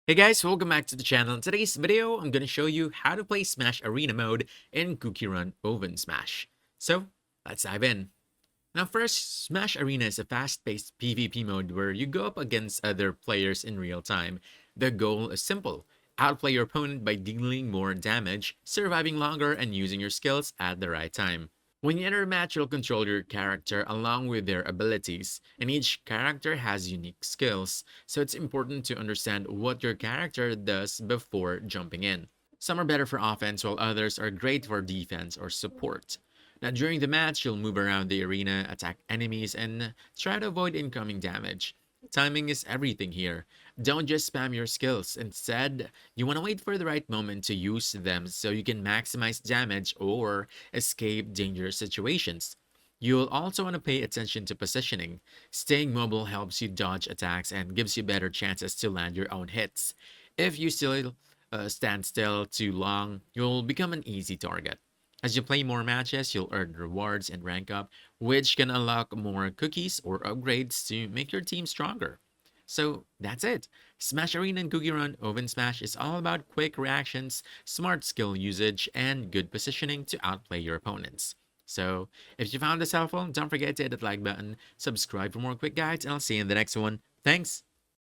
Hey guys, welcome back to the channel. In today's video, I'm going to show you how to play Smash Arena mode in CookieRun OvenSmash. So, let's dive in. Now first, Smash Arena is a fast-paced PvP mode where you go up against other players in real time. The goal is simple. Outplay your opponent by dealing more damage, surviving longer, and using your skills at the right time. When you enter a match, you'll control your character along with their abilities, and each character has unique skills, so it's important to understand what your character does before jumping in. Some are better for offense, while others are great for defense or support. Now, during the match, you'll move around the arena, attack enemies, and try to avoid incoming damage. Timing is everything here. Don't just spam your skills. Instead, you want to wait for the right moment to use them so you can maximize damage or escape dangerous situations. You'll also want to pay attention to positioning. Staying mobile helps you dodge attacks and gives you better chances to land your own hits. If you still stand still too long, you'll become an easy target. As you play more matches, you'll earn rewards and rank up, which can unlock more cookies or upgrades to make your team stronger. So that's it. Smash Arena and CookieRun OvenSmash is all about quick reactions, smart skill usage, and good positioning to outplay your opponents. So if you found this helpful, don't forget to hit that like button, subscribe for more quick guides, and I'll see you in the next one. Thanks!